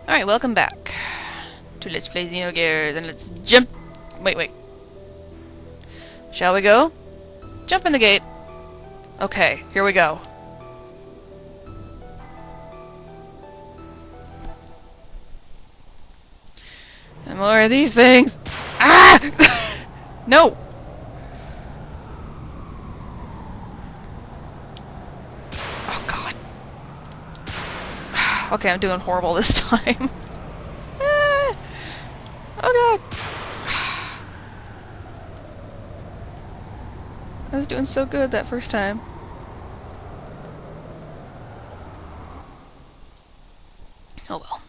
Alright, welcome back to Let's Play Xenogears, and let's jump... Wait. Shall we go? Jump in the gate. Okay, here we go. And more of these things. Ah! No! Oh god. Okay, I'm doing horrible this time. Ah! Oh god. I was doing so good that first time. Oh well.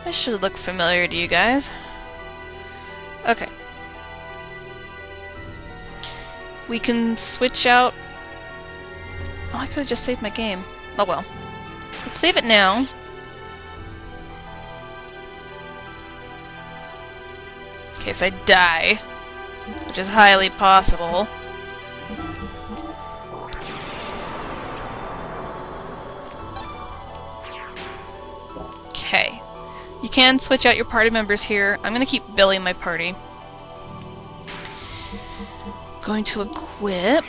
This should look familiar to you guys. Okay. We can switch out... Oh, I could've just saved my game. Oh well. Let's save it now. In case I die. Which is highly possible. Okay. You can switch out your party members here. I'm gonna keep Billy in my party. Going to equip...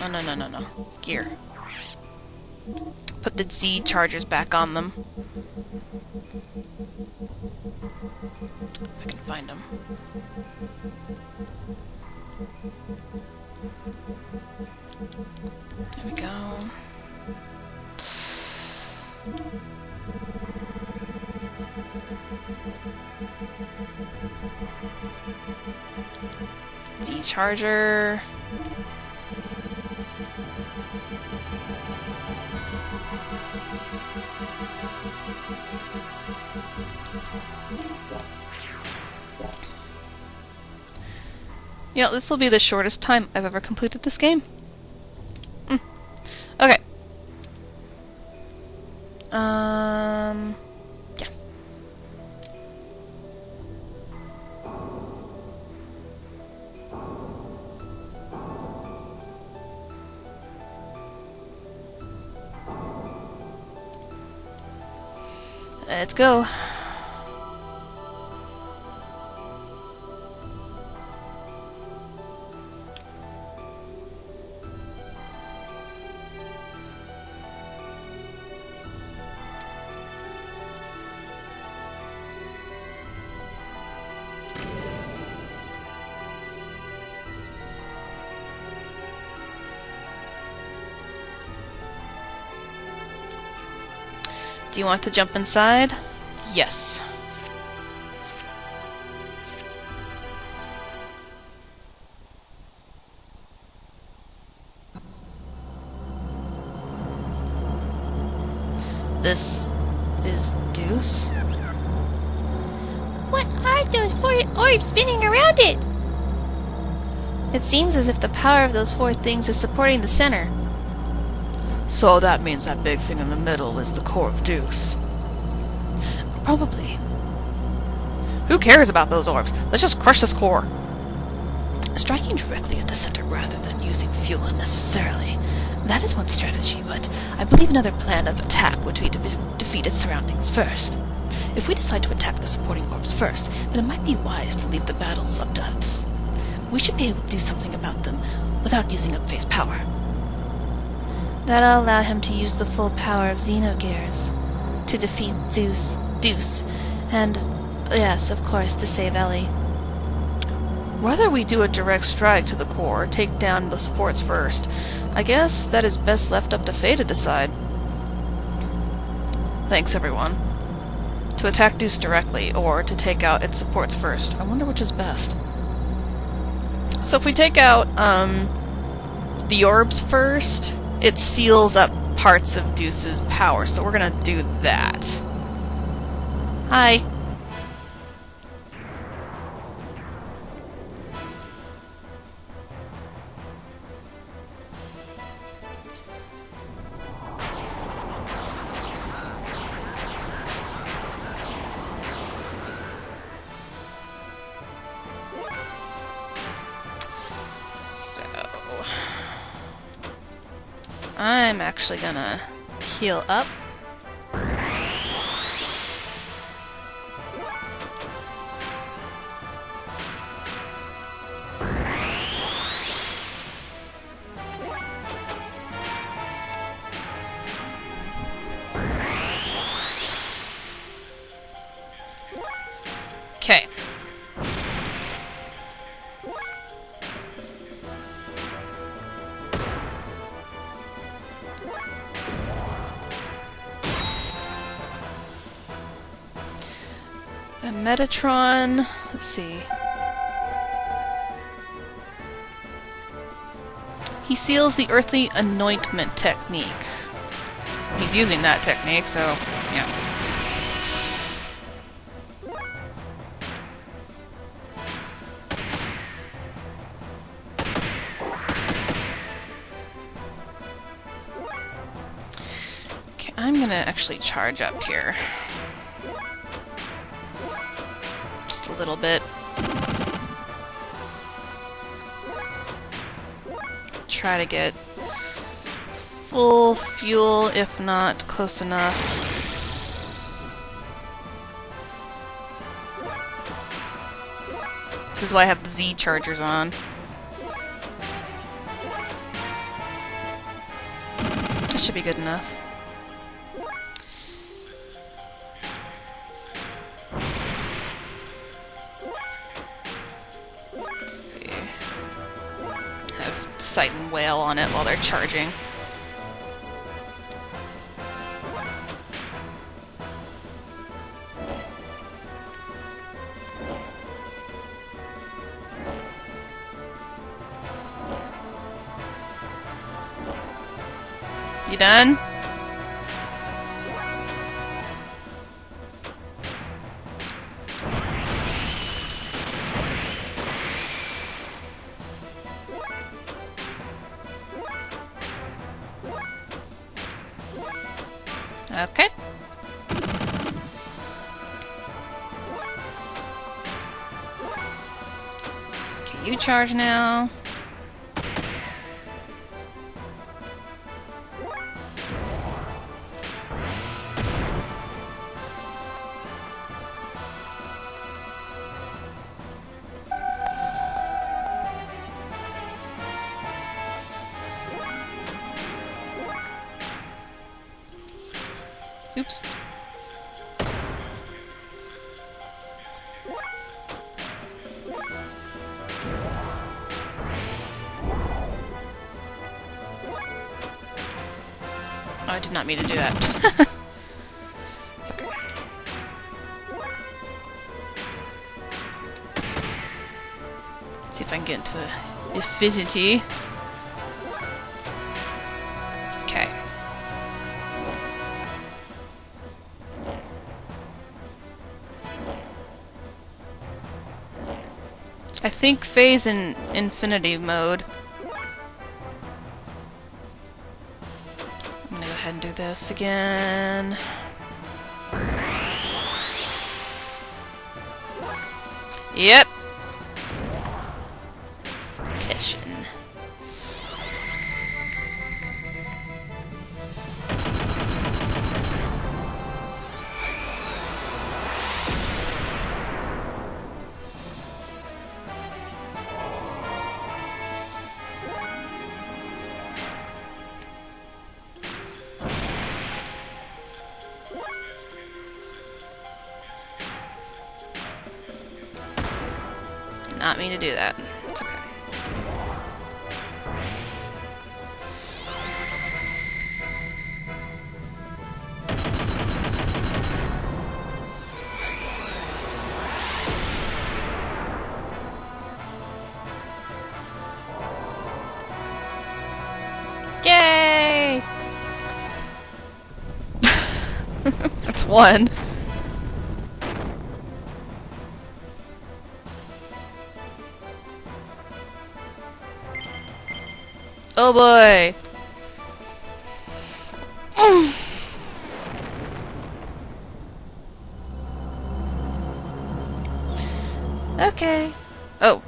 Oh, no. Gear. Put the Z chargers back on them. If I can find them. There we go. D-charger. Yeah, this will be the shortest time I've ever completed this game. Okay. Yeah. Let's go. Do you want to jump inside? Yes. This is Deuce. What are those four orbs spinning around it? It seems as if the power of those four things is supporting the center. So that means that big thing in the middle is the core of Deuce. Probably. Who cares about those orbs? Let's just crush this core. Striking directly at the center rather than using fuel unnecessarily. That is one strategy, but I believe another plan of attack would be to defeat its surroundings first. If we decide to attack the supporting orbs first, then it might be wise to leave the battles up to us. We should be able to do something about them without using up phase power. That'll allow him to use the full power of Xenogears to defeat Deuce, and, yes, of course, to save Ellie. Whether we do a direct strike to the core or take down the supports first, I guess that is best left up to Faye to decide. Thanks, everyone. To attack Deuce directly, or to take out its supports first. I wonder which is best. So if we take out the orbs first, it seals up parts of Deuce's power, so we're gonna do that. Hi. I'm actually gonna heal up. Okay. Metatron, let's see. He seals the earthly anointment technique. He's using that technique, so yeah. Okay, I'm gonna actually charge up here. A little bit. Try to get full fuel, if not close enough. This is why I have the Z chargers on. That should be good enough. Sight and whale on it while they're charging. You done? Okay. Okay, you charge now. Oops. Oh, I did not mean to do that. It's okay. See if I can get into efficiency. Okay. I think phase in infinity mode. I'm gonna go ahead and do this again. Yep. Question. Not mean to do that. It's okay. one. Oh boy! Okay. Oh.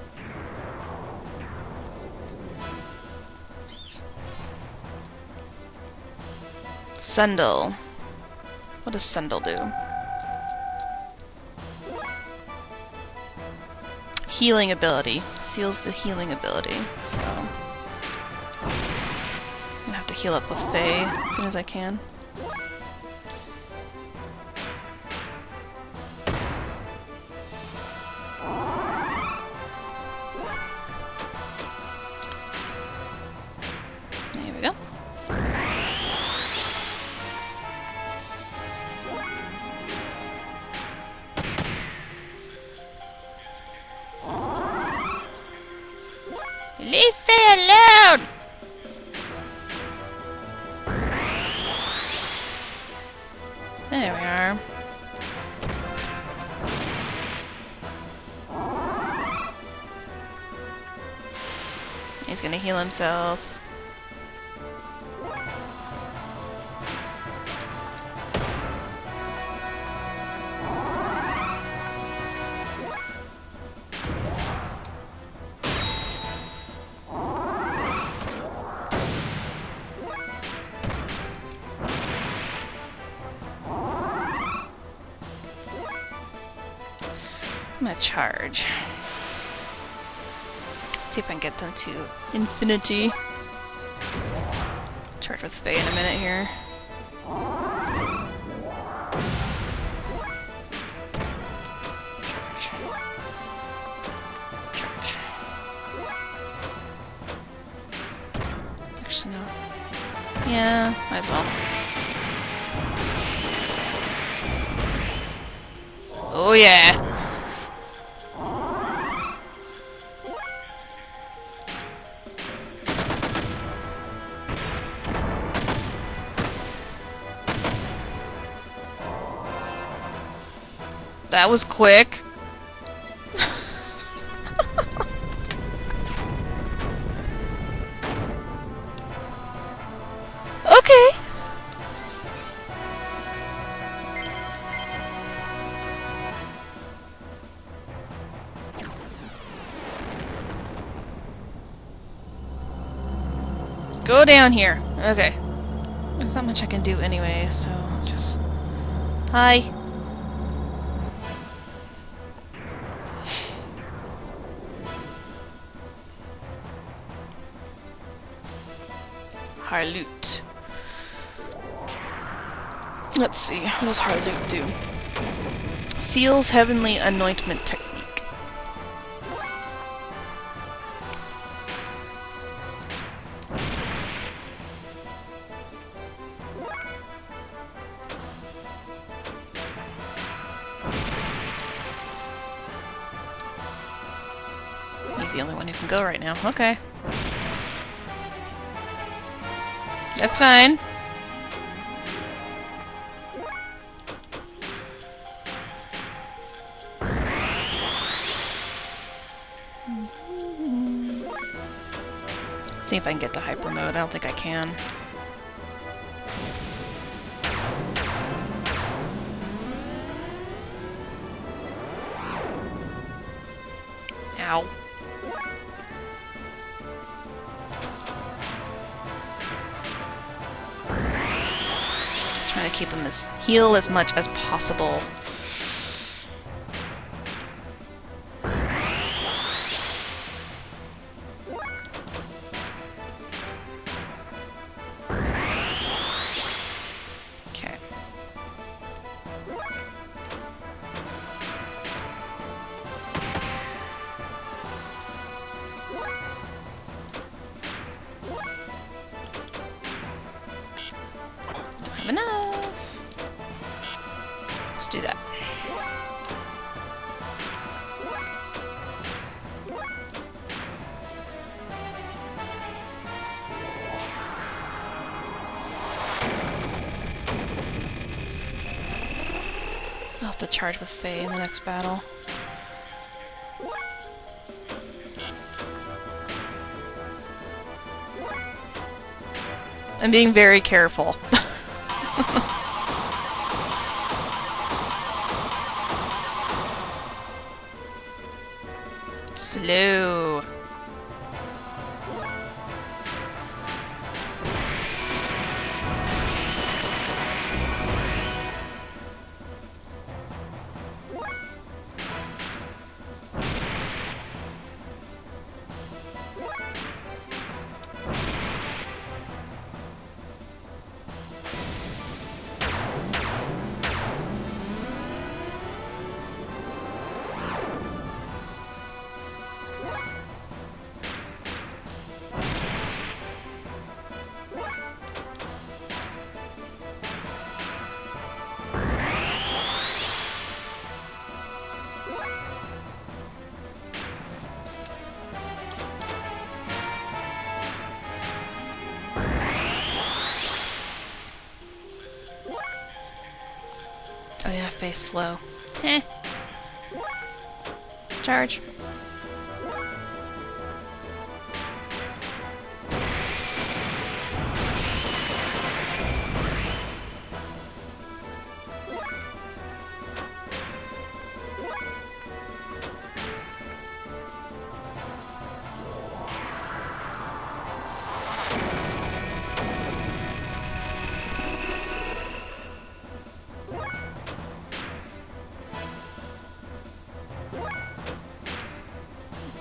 Sundle. What does Sundle do? Healing ability. Seals the healing ability, so... I'm gonna have to heal up with Faye as soon as I can. There we go. Leave Faye alone! There we are. He's gonna heal himself. I'm gonna charge. See if I can get them to infinity. Charge with Faye in a minute here. Charge. Actually, no. Yeah, might as well. Oh yeah! That was quick. Okay. Go down here. Okay. There's not much I can do anyway, so let's just... Hi. Harloot. Let's see, what does Harloot do? Seals Heavenly Anointment Technique. He's the only one who can go right now. Okay. That's fine. See if I can get to hyper mode. I don't think I can. Ow. Trying to keep him heal as much as possible. Okay. Don't have enough. Let's do that. to charge with Faye in the next battle. I'm being very careful. Slow. Oh yeah, Faye's slow. Eh. Charge.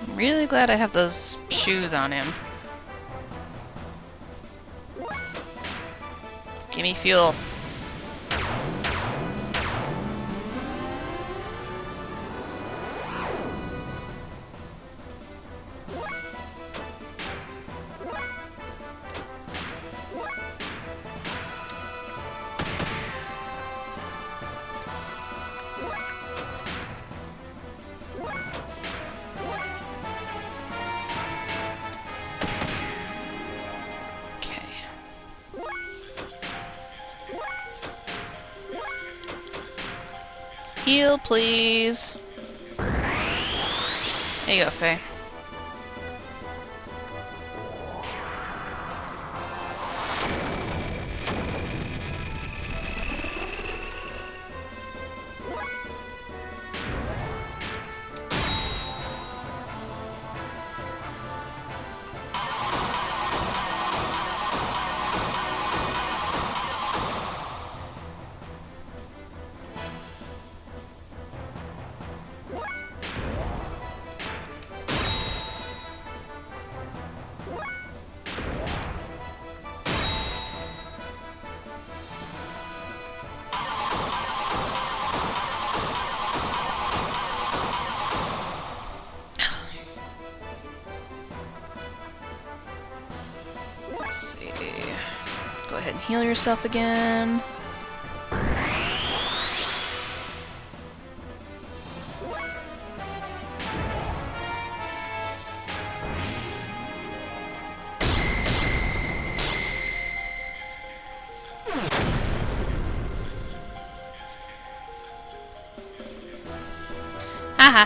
I'm really glad I have those shoes on him. Give me fuel. Heal, please. There you go, Faye. Go ahead and heal yourself again. Haha.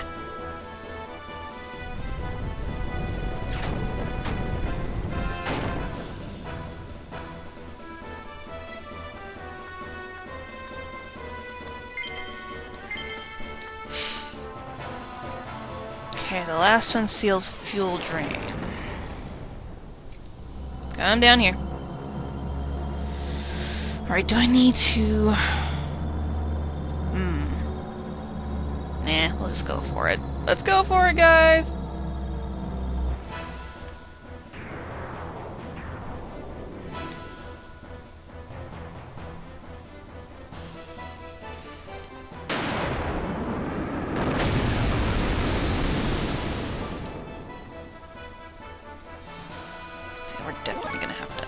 Okay, the last one seals fuel drain. Come down here. Alright, do I need to... Nah, we'll just go for it. Let's go for it, guys! We're definitely gonna have to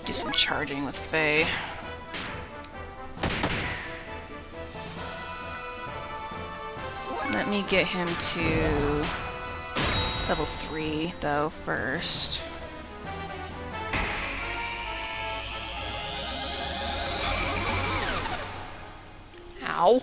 do some charging with Faye. Let me get him to level 3 though first. Ow.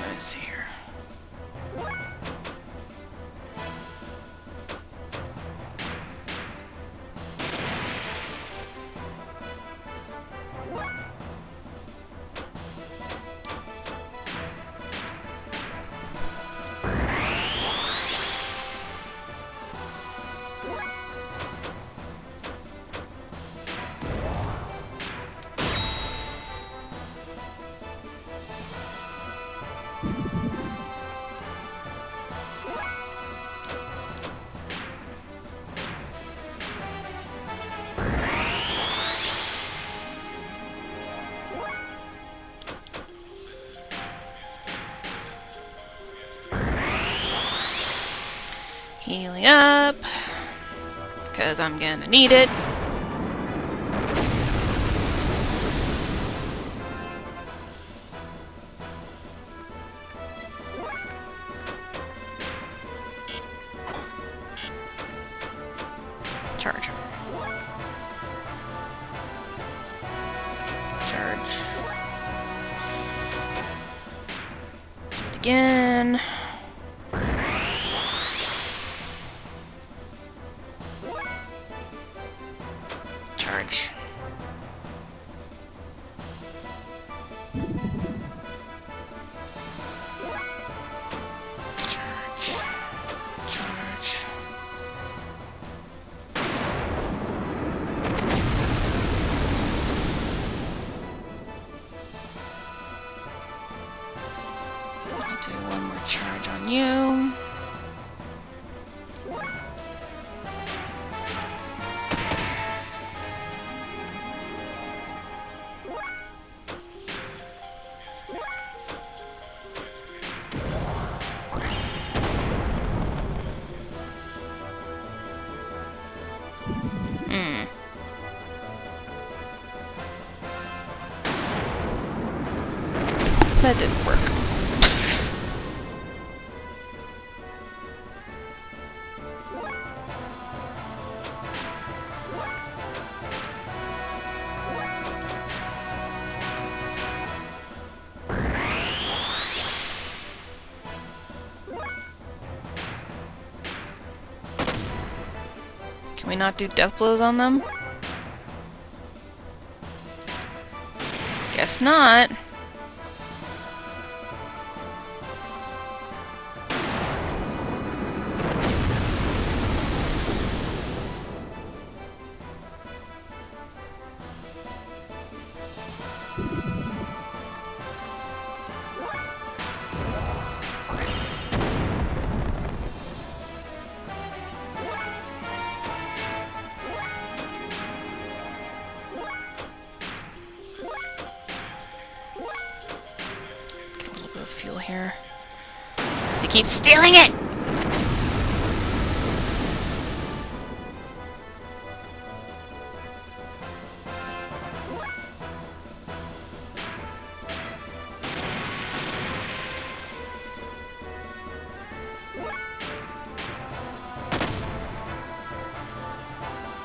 Let's see here. Healing up, because I'm gonna need it. Charge. Charge. Do it again. Charge. Charge. I'll do one more charge on you. That didn't work. Can we not do death blows on them? Guess not. Fuel here. So he keeps stealing it!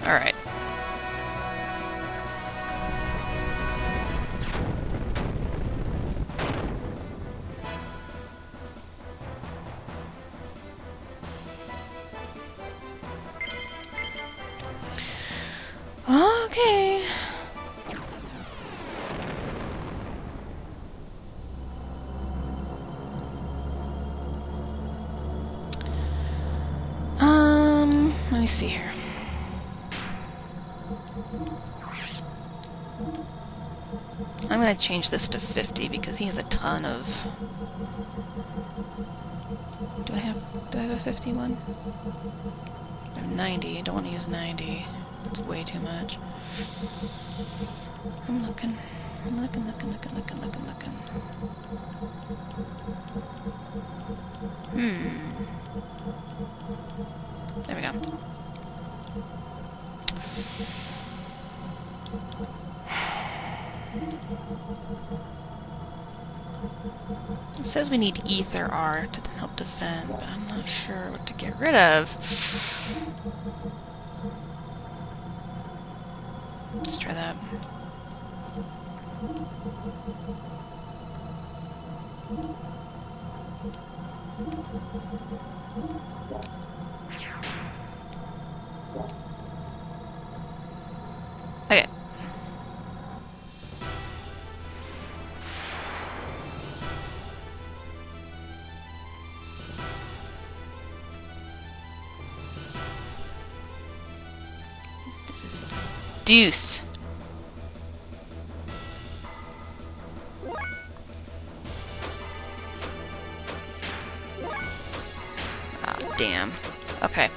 Alright. Okay. Let me see here. I'm gonna change this to 50 because he has a ton of... Do I have a 51? I have 90. I don't want to use 90. That's way too much. I'm looking. Looking. There we go. It says we need ether art to help defend, but I'm not sure what to get rid of. Let's try that. Okay. This is deuce. Ah, damn. Okay.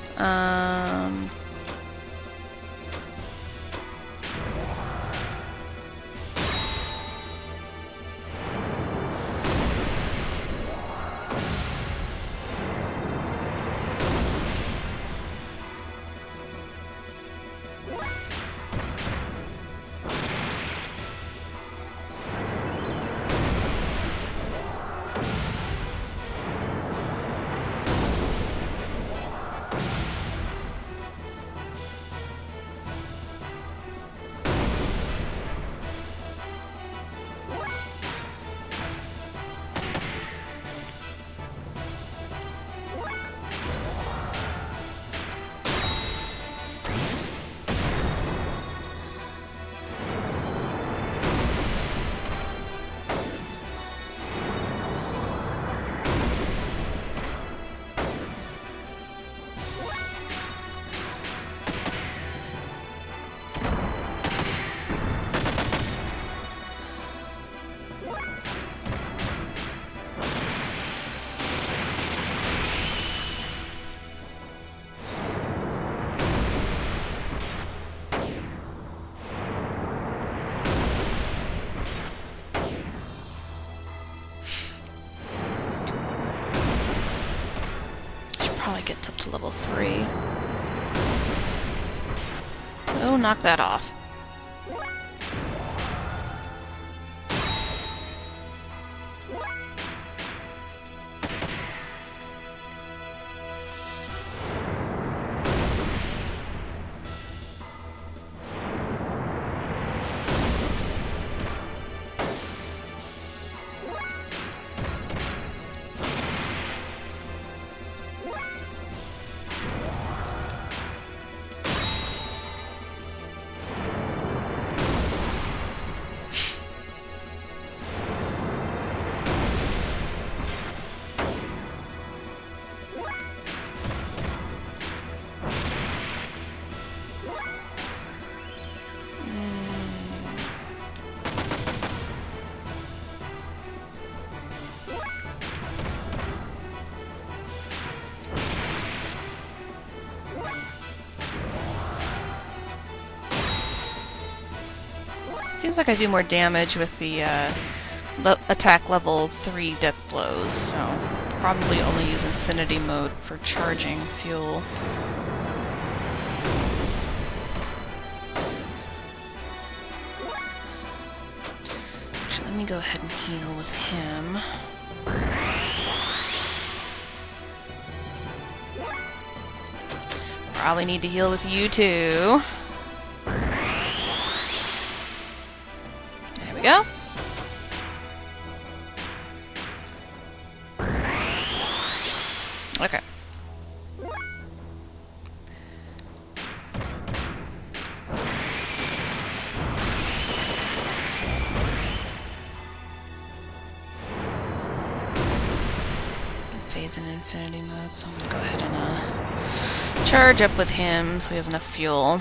Probably get up to level 3. Oh, knock that off. Seems like I do more damage with the attack level 3 death blows, so probably only use infinity mode for charging fuel. Actually, let me go ahead and heal with him. Probably need to heal with you too. There we go. Okay. Phase in infinity mode, so I'm gonna go ahead and charge up with him so he has enough fuel.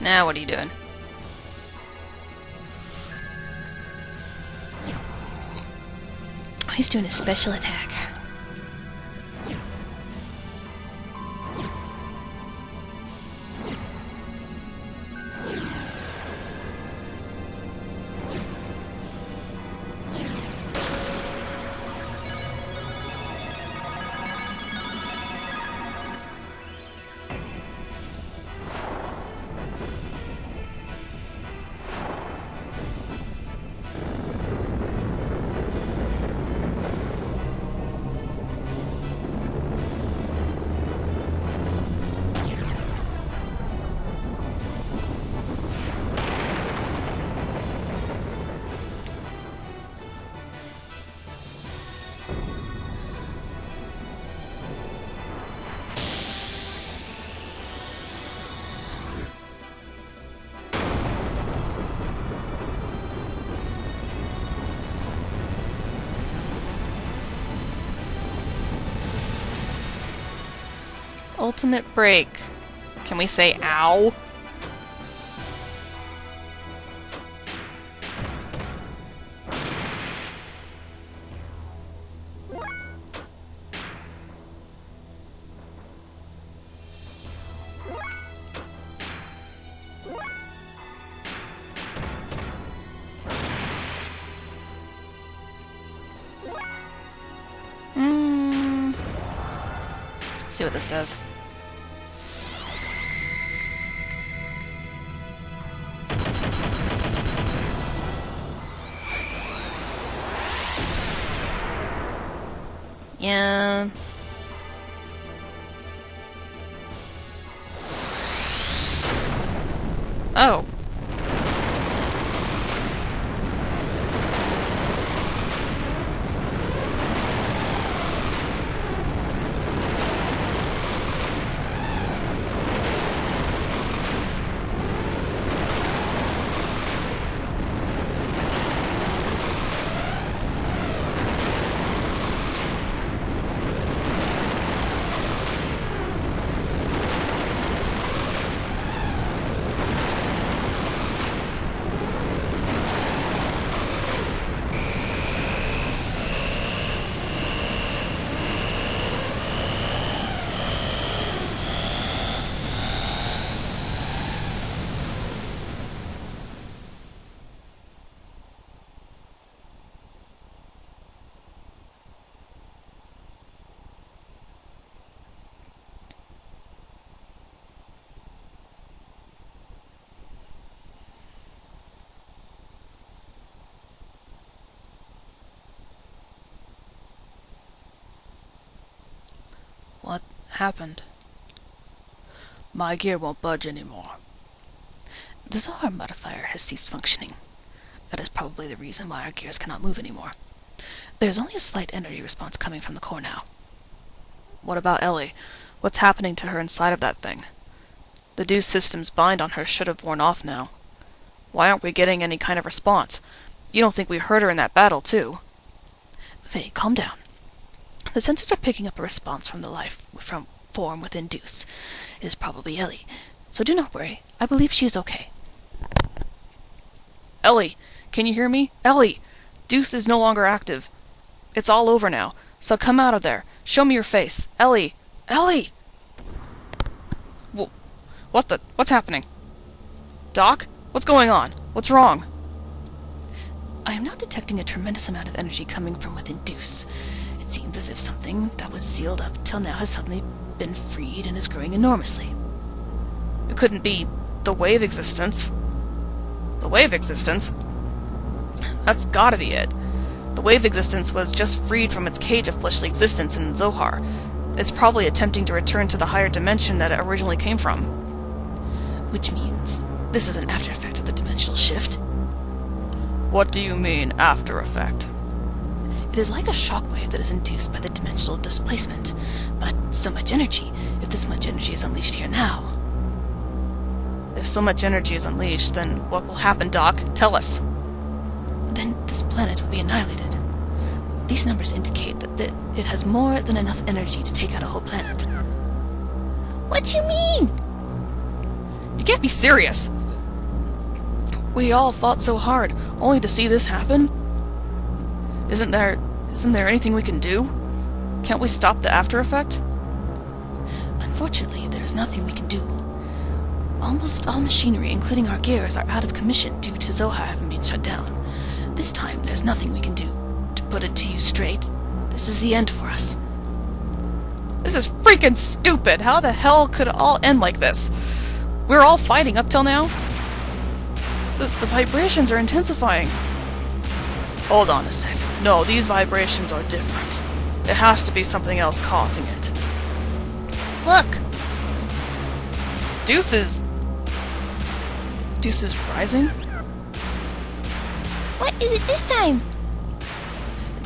Now what are you doing? he's doing a special attack. Ultimate break. Can we say ow? See what this does. Yeah. Oh. What happened? My gear won't budge anymore. The Zohar modifier has ceased functioning. That is probably the reason why our gears cannot move anymore. There's only a slight energy response coming from the core now. What about Ellie? What's happening to her inside of that thing? The Deuce system's bind on her should have worn off now. Why aren't we getting any kind of response? You don't think we hurt her in that battle, too? Faye, calm down. The sensors are picking up a response from the life form within Deuce. It is probably Ellie. So do not worry. I believe she is okay. Ellie! Can you hear me? Ellie! Deuce is no longer active. It's all over now. So come out of there. Show me your face. Ellie! Ellie! What's happening? Doc? What's going on? What's wrong? I am now detecting a tremendous amount of energy coming from within Deuce. It seems as if something that was sealed up till now has suddenly been freed and is growing enormously. It couldn't be the wave existence. The wave existence? That's gotta be it. The wave existence was just freed from its cage of fleshly existence in Zohar. It's probably attempting to return to the higher dimension that it originally came from. Which means this is an after effect of the dimensional shift. What do you mean, after effect? It is like a shockwave that is induced by the dimensional displacement, but so much energy, if this much energy is unleashed here now. If so much energy is unleashed, then what will happen, Doc? Tell us. Then this planet will be annihilated. These numbers indicate that it has more than enough energy to take out a whole planet. What you mean? You can't be serious! We all fought so hard, only to see this happen? Isn't there Isn't there anything we can do? Can't we stop the after effect? Unfortunately, there's nothing we can do. Almost all machinery, including our gears, are out of commission due to Zohar having been shut down. This time, there's nothing we can do. To put it to you straight, this is the end for us. This is freaking stupid! How the hell could it all end like this? We're all fighting up till now? The vibrations are intensifying. Hold on a sec. No, these vibrations are different. It has to be something else causing it. Look! Deuce is rising? What is it this time?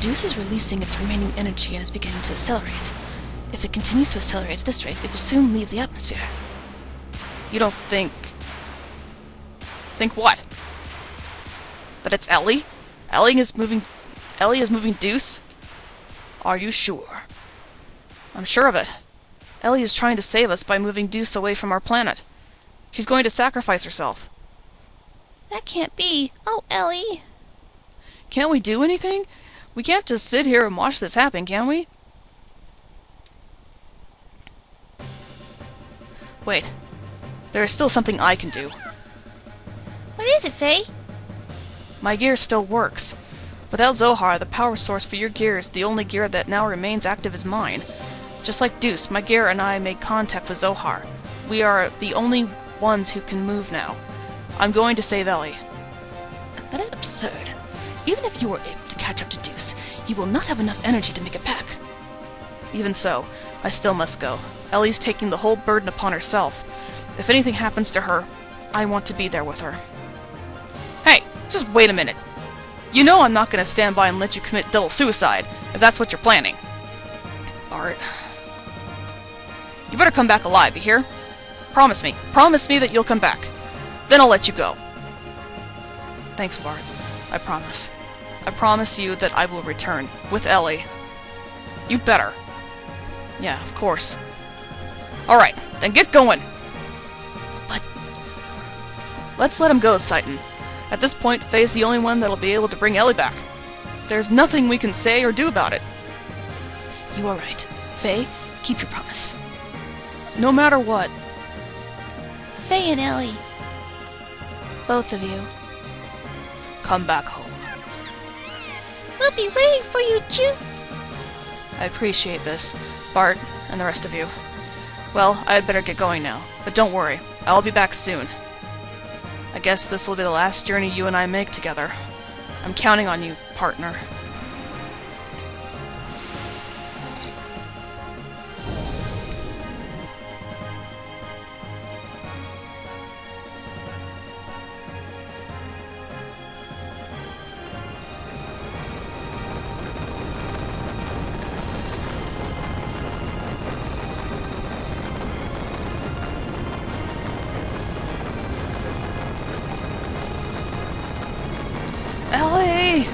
Deuce is releasing its remaining energy and is beginning to accelerate. If it continues to accelerate at this rate, it will soon leave the atmosphere. You don't think... Think what? That it's Ellie? Ellie is moving Deuce? Are you sure? I'm sure of it. Ellie is trying to save us by moving Deuce away from our planet. She's going to sacrifice herself. That can't be. Oh, Ellie. Can't we do anything? We can't just sit here and watch this happen, can we? Wait. There is still something I can do. What is it, Faye? My gear still works. Without Zohar, the power source for your gear is the only gear that now remains active is mine. Just like Deuce, my gear and I made contact with Zohar. We are the only ones who can move now. I'm going to save Ellie. That is absurd. Even if you were able to catch up to Deuce, you will not have enough energy to make it back. Even so, I still must go. Ellie's taking the whole burden upon herself. If anything happens to her, I want to be there with her. Hey, just wait a minute. You know I'm not going to stand by and let you commit double suicide, if that's what you're planning. Bart. You better come back alive, you hear? Promise me. Promise me that you'll come back. Then I'll let you go. Thanks, Bart. I promise. I promise you that I will return, with Ellie. You better. Yeah, of course. Alright, then get going! But... Let's let him go, Saitan. At this point, Faye's the only one that'll be able to bring Ellie back. There's nothing we can say or do about it. You are right. Faye, keep your promise. No matter what. Faye and Ellie. Both of you. Come back home. We'll be waiting for you, Chu. I appreciate this, Bart, and the rest of you. Well, I had better get going now, but don't worry, I'll be back soon. I guess this will be the last journey you and I make together. I'm counting on you, partner. Ellie!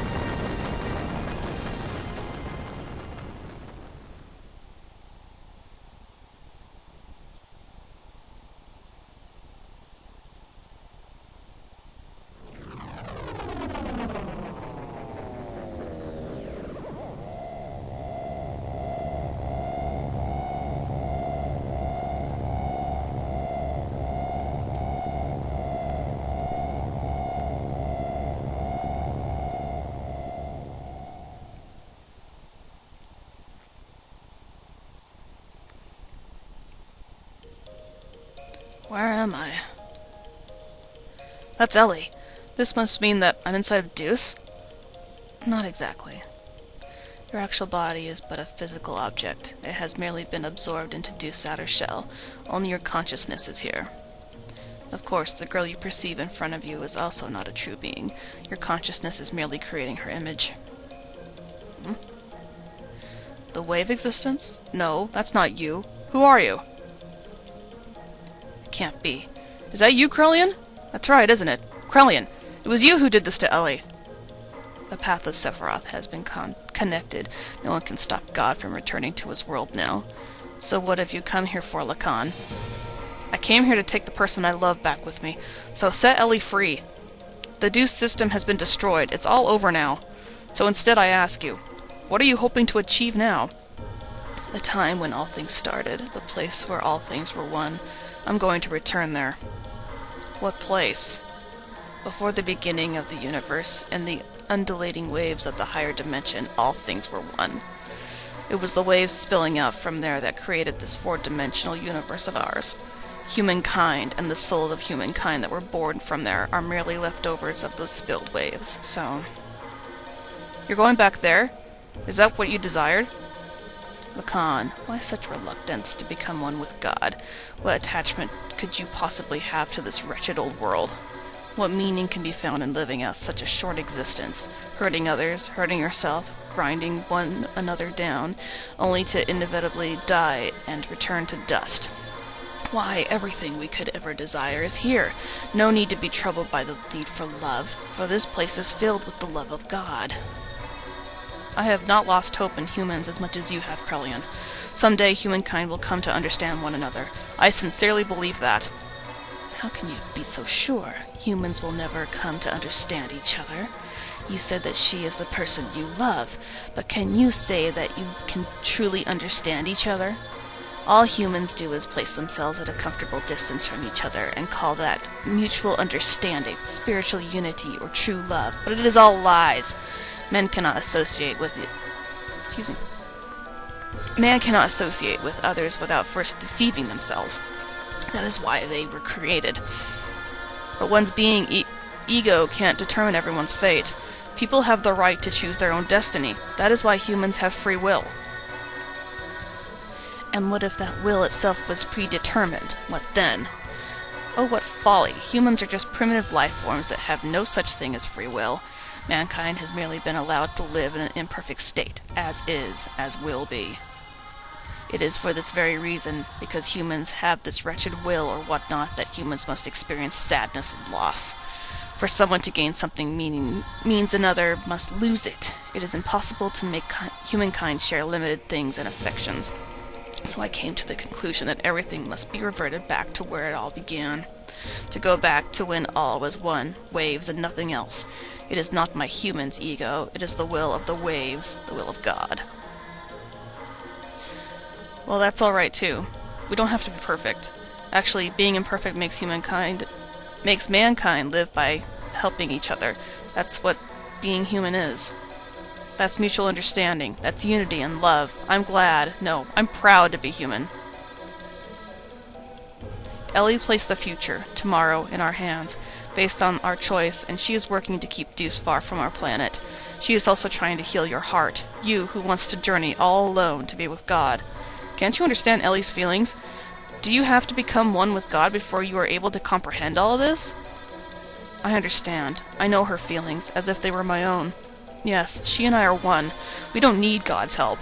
Where am I? That's Ellie. This must mean that I'm inside of Deuce? Not exactly. Your actual body is but a physical object. It has merely been absorbed into Deuce's outer shell. Only your consciousness is here. Of course, the girl you perceive in front of you is also not a true being. Your consciousness is merely creating her image. The wave existence? No, that's not you. Who are you? Can't be. Is that you, Krellian? That's right, isn't it? Krellian, it was you who did this to Ellie. The path of Sephiroth has been connected. No one can stop God from returning to his world now. So what have you come here for, Lacan? I came here to take the person I love back with me, so set Ellie free. The Deuce system has been destroyed. It's all over now. So instead I ask you, What are you hoping to achieve now? The time when all things started, the place where all things were one. I'm going to return there. What place? Before the beginning of the universe, in the undulating waves of the higher dimension, all things were one. It was the waves spilling out from there that created this four-dimensional universe of ours. Humankind and the souls of humankind that were born from there are merely leftovers of those spilled waves, so... You're going back there? Is that what you desired? Lacan, why such reluctance to become one with God? What attachment could you possibly have to this wretched old world? What meaning can be found in living out such a short existence, hurting others, hurting yourself, grinding one another down, only to inevitably die and return to dust? Why, everything we could ever desire is here. No need to be troubled by the need for love, for this place is filled with the love of God. I have not lost hope in humans as much as you have, Krelian. Someday humankind will come to understand one another. I sincerely believe that. How can you be so sure? Humans will never come to understand each other. You said that she is the person you love, but can you say that you can truly understand each other? All humans do is place themselves at a comfortable distance from each other and call that mutual understanding, spiritual unity, or true love, but it is all lies. Man cannot associate with others without first deceiving themselves. That is why they were created. But one's ego can't determine everyone's fate. People have the right to choose their own destiny. That is why humans have free will. And what if that will itself was predetermined? What then? Oh, what folly! Humans are just primitive life forms that have no such thing as free will. Mankind has merely been allowed to live in an imperfect state, as is, as will be. It is for this very reason, because humans have this wretched will or whatnot, that humans must experience sadness and loss. For someone to gain something means another must lose it. It is impossible to make humankind share limited things and affections. So I came to the conclusion that everything must be reverted back to where it all began. To go back to when all was one, waves and nothing else. It is not my human's ego, it is the will of the waves, the will of God. Well, that's alright too. We don't have to be perfect. Actually, being imperfect makes mankind live by helping each other. That's what being human is. That's mutual understanding. That's unity and love. I'm proud to be human. Ellie placed the future, tomorrow, in our hands, based on our choice, and she is working to keep Deuce far from our planet. She is also trying to heal your heart, you who wants to journey all alone to be with God. Can't you understand Ellie's feelings? Do you have to become one with God before you are able to comprehend all of this? I understand. I know her feelings, as if they were my own. Yes, she and I are one. We don't need God's help.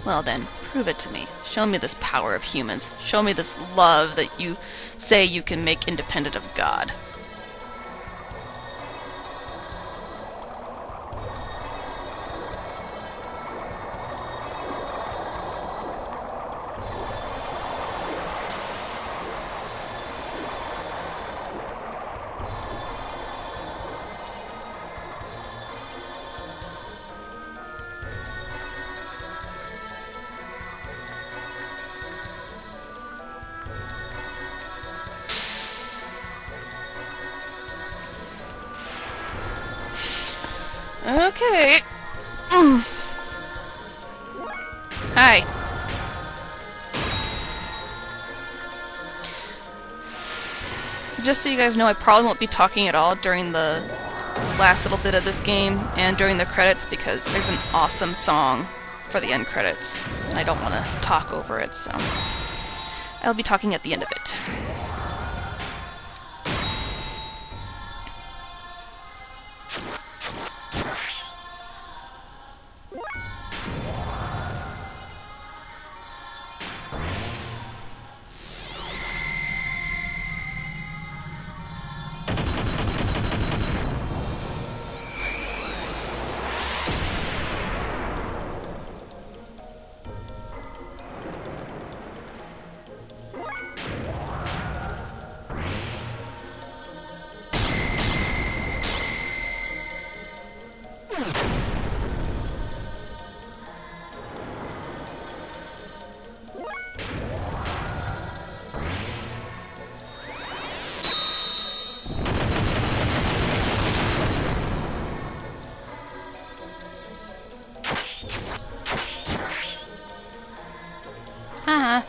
Well then, prove it to me. Show me this power of humans. Show me this love that you say you can make independent of God. Okay. Hi. Just so you guys know, I probably won't be talking at all during the last little bit of this game and during the credits because there's an awesome song for the end credits, and I don't want to talk over it, so I'll be talking at the end of it. Haha.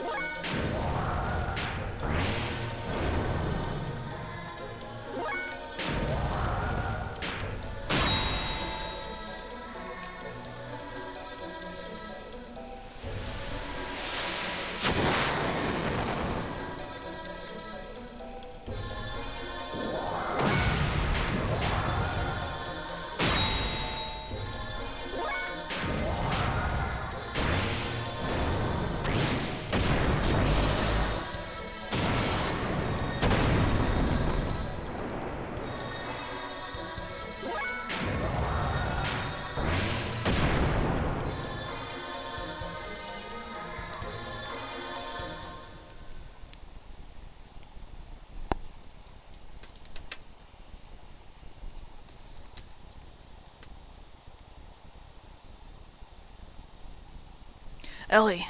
Ellie.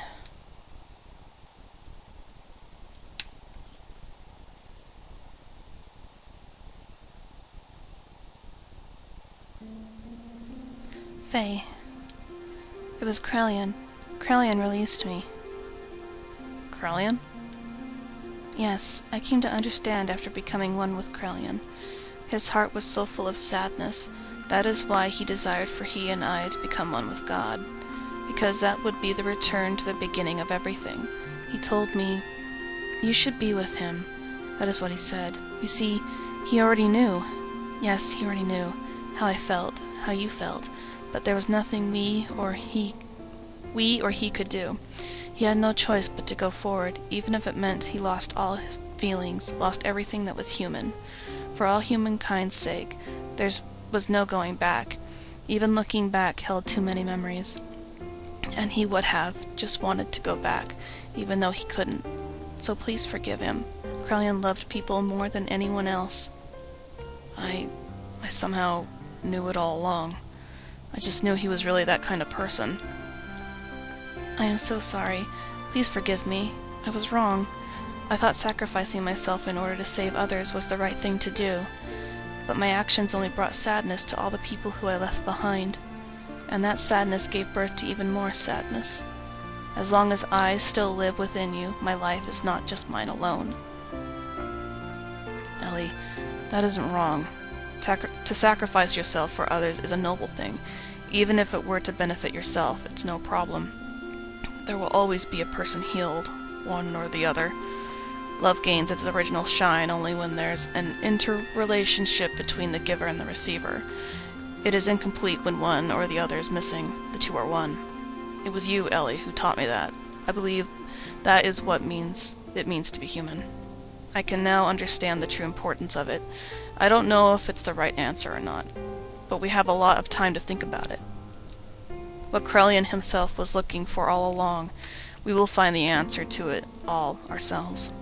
Faye. It was Krellian. Krellian released me. Krellian? Yes, I came to understand after becoming one with Krellian. His heart was so full of sadness. That is why he desired for he and I to become one with God. Because that would be the return to the beginning of everything. He told me, "You should be with him." That is what he said. You see, he already knew. Yes, he already knew how I felt, how you felt, but there was nothing we or he could do. He had no choice but to go forward, even if it meant he lost all his feelings, lost everything that was human. For all humankind's sake, there was no going back. Even looking back held too many memories. And he would have just wanted to go back, even though he couldn't. So please forgive him. Krellian loved people more than anyone else. I somehow knew it all along. I just knew he was really that kind of person. I am so sorry. Please forgive me. I was wrong. I thought sacrificing myself in order to save others was the right thing to do. But my actions only brought sadness to all the people who I left behind. And that sadness gave birth to even more sadness. As long as I still live within you, my life is not just mine alone. Ellie, that isn't wrong. To sacrifice yourself for others is a noble thing. Even if it were to benefit yourself, it's no problem. There will always be a person healed, one or the other. Love gains its original shine only when there's an interrelationship between the giver and the receiver. It is incomplete when one or the other is missing. The two are one. It was you, Ellie, who taught me that. I believe that is what it means to be human. I can now understand the true importance of it. I don't know if it's the right answer or not, but we have a lot of time to think about it. What Krellian himself was looking for all along, we will find the answer to it all ourselves.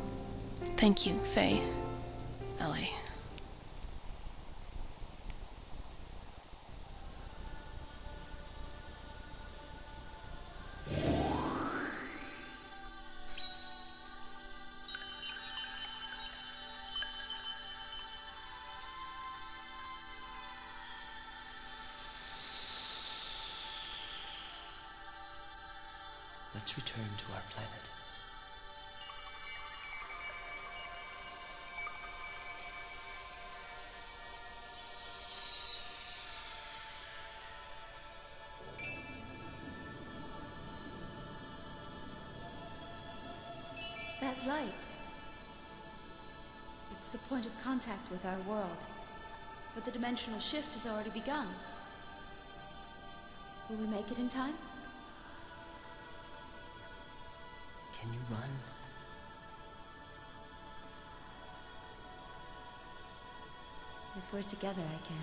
Thank you, Faye. Ellie. Let's return to our planet. That light. It's the point of contact with our world. But the dimensional shift has already begun. Will we make it in time? Can you run? If we're together, I can.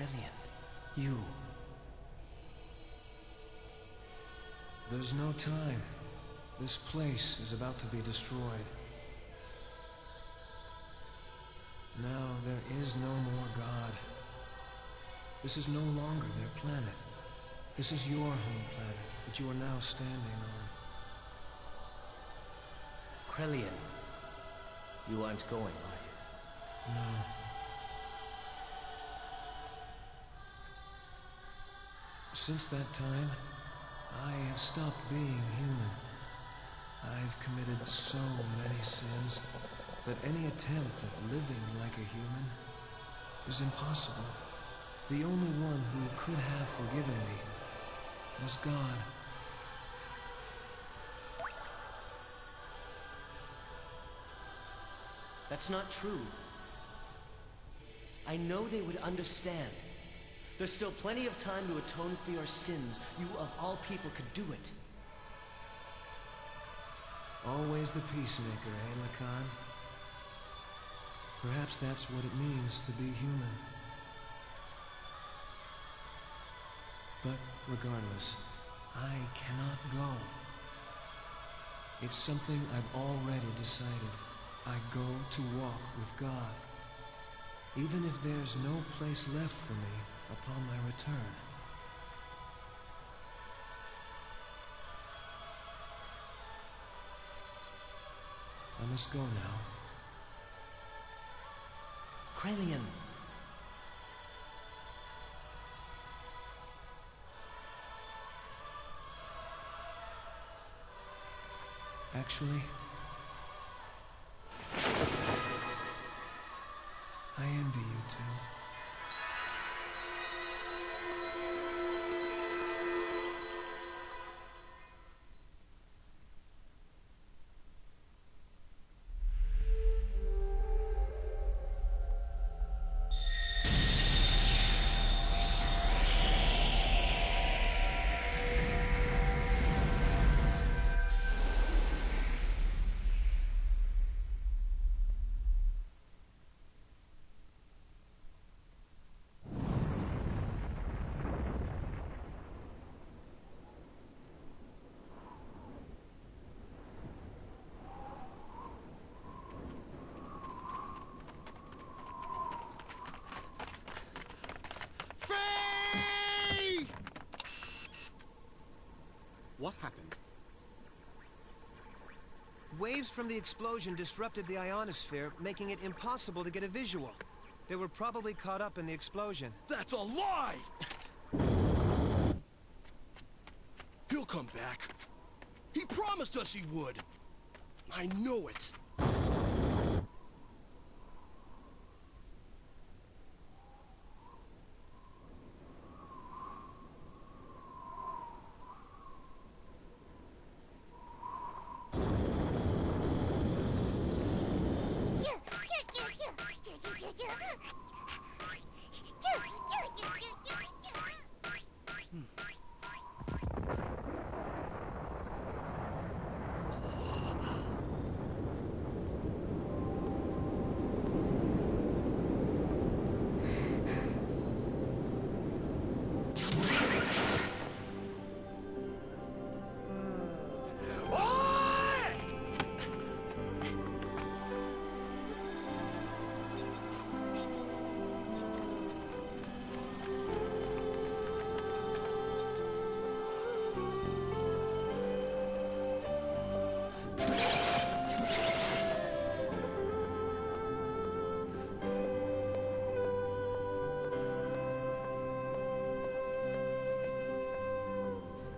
Krillin, you. There's no time. This place is about to be destroyed. Now there is no more God. This is no longer their planet. This is your home planet that you are now standing on. Krillin, you aren't going, are you? No. Since that time, I have stopped being human. I've committed so many sins that any attempt at living like a human is impossible. The only one who could have forgiven me was God. That's not true. I know they would understand. There's still plenty of time to atone for your sins. You, of all people, could do it. Always the peacemaker, eh, Lacan? Perhaps that's what it means to be human. But regardless, I cannot go. It's something I've already decided. I go to walk with God, even if there's no place left for me upon my return. I must go now. Krillin. Actually, I envy you too. What happened? Waves from the explosion disrupted the ionosphere, making it impossible to get a visual. They were probably caught up in the explosion. That's a lie! He'll come back. He promised us he would. I know it.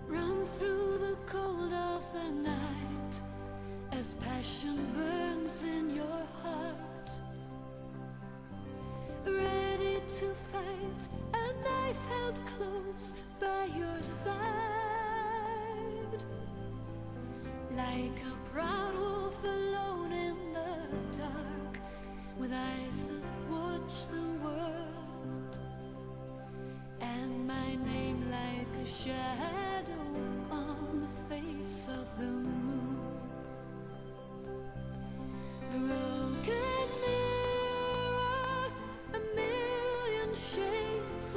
Run through the cold of the night as passion burns in your heart. Ready to fight, a knife held close by your side. Like a proud wolf alone in the dark, with eyes that watch the world, and my name like a shadow on the face of the moon. Broken mirror, a million shades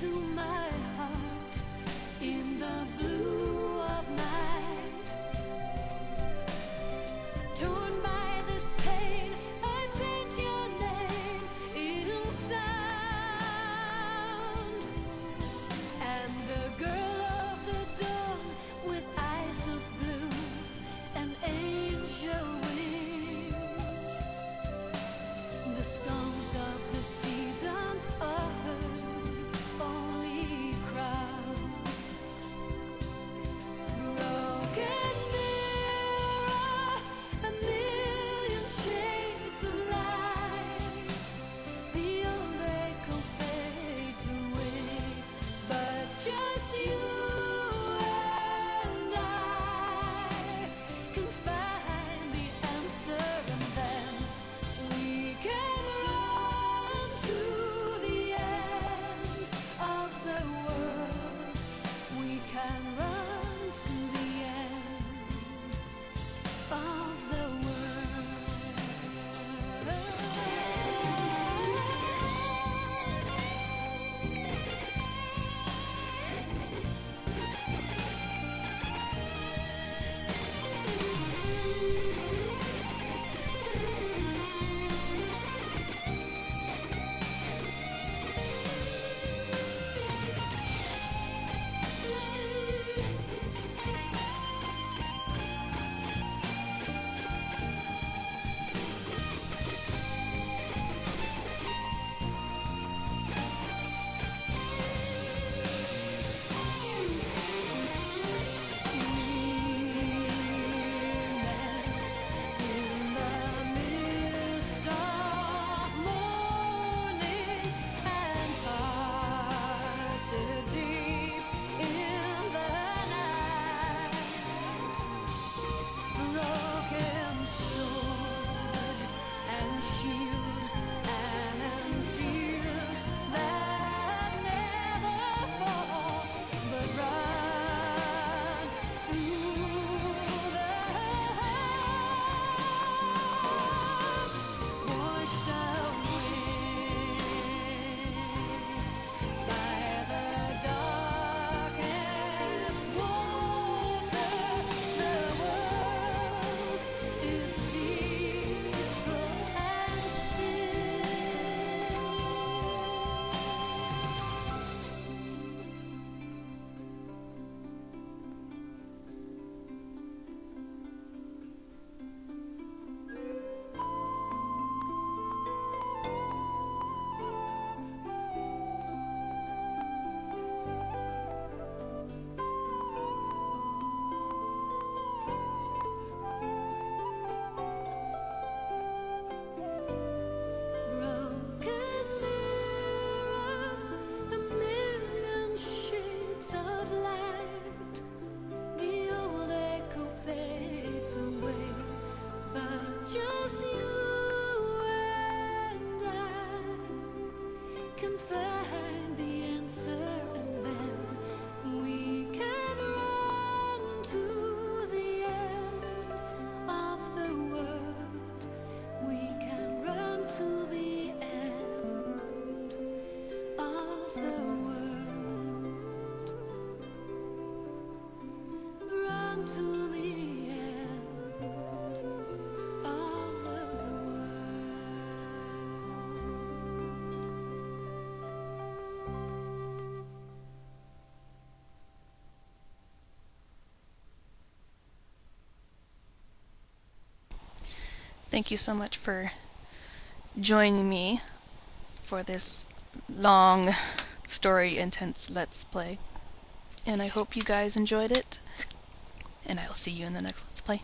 to my heart in the blue of night. Torn by this pain, I paint your name in sound. And the girl of the dawn with eyes of blue and angel wings. The songs of the season are heard only crown. Broken mirror, a million shades of light. The old echo fades away, but just you and I can find the answer, and then we can run to the end of the world. We can run to the end of the broken mirror, a million shades of light. The old echo fades away, but just you and I can find the answer, and then we can run to the end of the world. We can run to the end of the world. Run to the end of the world. Thank you so much for joining me for this long, story intense Let's Play. And I hope you guys enjoyed it. And I'll see you in the next Let's Play.